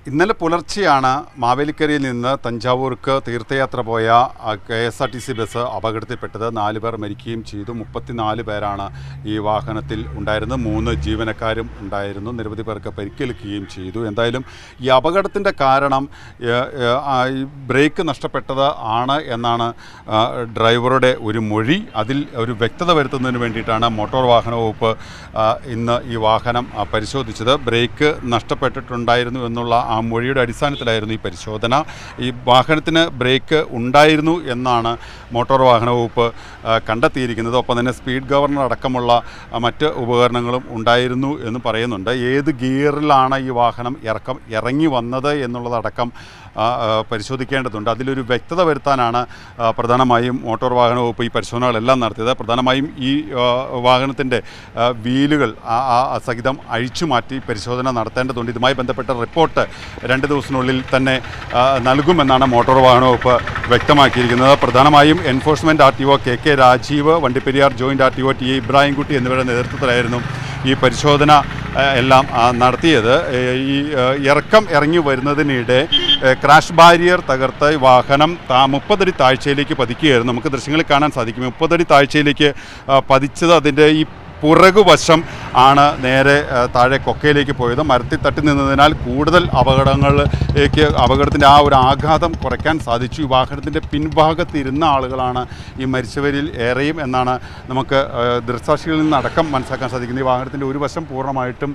ഇന്നലെ പുലർച്ചെയാണ് മാവേലിക്കരയിൽ നിന്ന് തഞ്ചാവൂർക്ക് തീർത്ഥയാത്ര പോയ KSRTC ബസ് അപകടത്തിൽപ്പെട്ടത്. 4 പേർ മരിക്കുകയും ചെയ്തു. 34 പേരാണ് ഈ വാഹനത്തിൽ ഉണ്ടായിരുന്നത്. 3 ജീവനക്കാരും ഉണ്ടായിരുന്നു. നിരവധി പേർക്ക് പരിക്കേൽക്കുകയും ചെയ്തു. എന്തായാലും ഈ അപകടത്തിൻ്റെ കാരണം ബ്രേക്ക് നഷ്ടപ്പെട്ടത് ആണ് എന്നാണ് ഡ്രൈവറുടെ ഒരു മൊഴി. അതിൽ ഒരു വ്യക്തത വരുത്തുന്നതിന് വേണ്ടിയിട്ടാണ് മോട്ടോർ വാഹന വകുപ്പ് ഇന്ന് ഈ വാഹനം പരിശോധിച്ചത്. ബ്രേക്ക് നഷ്ടപ്പെട്ടിട്ടുണ്ടായിരുന്നു എന്നുള്ള ആ മൊഴിയുടെ അടിസ്ഥാനത്തിലായിരുന്നു ഈ പരിശോധന. ഈ വാഹനത്തിന് ബ്രേക്ക് ഉണ്ടായിരുന്നു എന്നാണ് മോട്ടോർ വാഹന വകുപ്പ് കണ്ടെത്തിയിരിക്കുന്നത്. ഒപ്പം തന്നെ സ്പീഡ് ഗവർണർ അടക്കമുള്ള മറ്റ് ഉപകരണങ്ങളും ഉണ്ടായിരുന്നു എന്ന് പറയുന്നുണ്ട്. ഏത് ഗിയറിലാണ് ഈ വാഹനം ഇറങ്ങി വന്നത് എന്നുള്ളതടക്കം പരിശോധിക്കേണ്ടതുണ്ട്. അതിലൊരു വ്യക്തത വരുത്താനാണ് പ്രധാനമായും മോട്ടോർ വാഹന വകുപ്പ് ഈ പരിശോധനകളെല്ലാം നടത്തിയത്. പ്രധാനമായും ഈ വാഹനത്തിൻ്റെ വീലുകൾ സഹിതം അഴിച്ചുമാറ്റി പരിശോധന നടത്തേണ്ടതുണ്ട്. ഇതുമായി ബന്ധപ്പെട്ട റിപ്പോർട്ട് 2 ദിവസത്തിനുള്ളിൽ തന്നെ നൽകുമെന്നാണ് മോട്ടോർ വാഹന വകുപ്പ് വ്യക്തമാക്കിയിരിക്കുന്നത്. പ്രധാനമായും enforcement RTO KK Rajeev, Vandiperiyar joint RTO TA Ibrahimkutty എന്നിവരുടെ നേതൃത്വത്തിലായിരുന്നു ഈ പരിശോധന എല്ലാം നടത്തിയത്. ഈ ഇറങ്ങി വരുന്നതിനിടെ ക്രാഷ് ബാരിയർ തകർത്ത് വാഹനം 30 അടി താഴ്ചയിലേക്ക് പതിക്കുകയായിരുന്നു. നമുക്ക് ദൃശ്യങ്ങളിൽ കാണാൻ സാധിക്കും. 30 അടി താഴ്ചയിലേക്ക് പതിച്ചത് അതിൻ്റെ ഈ പുറകുവശം ആണ് നേരെ താഴെ കൊക്കയിലേക്ക് പോയത്. മരത്തിൽ തട്ടി നിന്നതിനാൽ കൂടുതൽ അപകടത്തിൻ്റെ ആ ഒരു ആഘാതം കുറയ്ക്കാൻ സാധിച്ചു. ഈ വാഹനത്തിൻ്റെ പിൻഭാഗത്തിരുന്ന ആളുകളാണ് ഈ മരിച്ചവരിൽ ഏറെയും എന്നാണ് നമുക്ക് ദൃക്സാക്ഷികളിൽ നിന്നടക്കം മനസ്സിലാക്കാൻ സാധിക്കുന്നത്. ഈ വാഹനത്തിൻ്റെ ഒരു വശം പൂർണ്ണമായിട്ടും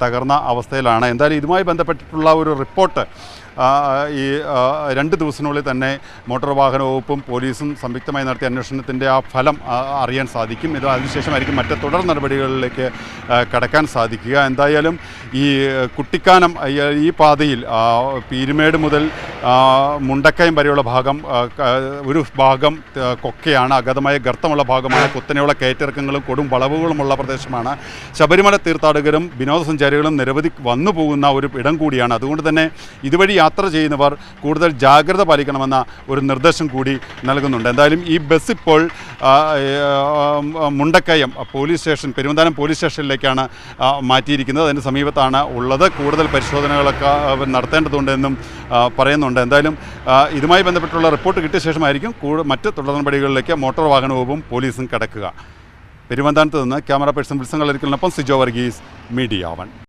തകർന്ന അവസ്ഥയിലാണ്. എന്തായാലും ഇതുമായി ബന്ധപ്പെട്ടിട്ടുള്ള ഒരു റിപ്പോർട്ട് ഈ 2 ദിവസത്തിനുള്ളിൽ തന്നെ മോട്ടോർ വാഹന വകുപ്പും പോലീസും സംയുക്തമായി നടത്തിയ അന്വേഷണത്തിൻ്റെ ആ ഫലം അറിയാൻ സാധിക്കും. ഇത് അതിനുശേഷമായിരിക്കും മറ്റ് തുടർ നടപടികളിലേക്ക് കടക്കാൻ സാധിക്കുക. എന്തായാലും ഈ കുട്ടിക്കാനം ഈ പാതയിൽ പീരുമേട് മുതൽ മുണ്ടക്കയം വരെയുള്ള ഭാഗം ഒരു ഭാഗം കൊക്കയാണ്. അഗാധമായ ഗർത്തമുള്ള ഭാഗമാണ്. കുത്തനെയുള്ള കയറ്റിറക്കങ്ങളും കൊടും വളവുകളുമുള്ള പ്രദേശമാണ്. ശബരിമല തീർത്ഥാടകരും വിനോദസഞ്ചാരികളും നിരവധി വന്നു പോകുന്ന ഒരു ഇടം കൂടിയാണ്. അതുകൊണ്ട് തന്നെ ഇതുവഴി യാത്ര ചെയ്യുന്നവർ കൂടുതൽ ജാഗ്രത പാലിക്കണമെന്ന ഒരു നിർദ്ദേശം കൂടി നൽകുന്നുണ്ട്. എന്തായാലും ഈ ബസ് ഇപ്പോൾ Mundakayam police station, Peruvanthanam police സ്റ്റേഷനിലേക്കാണ് മാറ്റിയിരിക്കുന്നത്. അതിന് സമീപത്താണ് ഉള്ളത്. കൂടുതൽ പരിശോധനകളൊക്കെ നടത്തേണ്ടതുണ്ടെന്നും പറയുന്നുണ്ട്. എന്തായാലും ഇതുമായി ബന്ധപ്പെട്ടുള്ള റിപ്പോർട്ട് കിട്ടിയ ശേഷമായിരിക്കും മറ്റ് തുടർ നടപടികളിലേക്ക് മോട്ടോർ വാഹന വകുപ്പും പോലീസും കടക്കുക. പെരുവന്താനത്ത് നിന്ന് ക്യാമറ പേഴ്സൺ വിൽസൺ കളരിക്കലിനൊപ്പം സിജോ വർഗീസ്, മീഡിയ 1.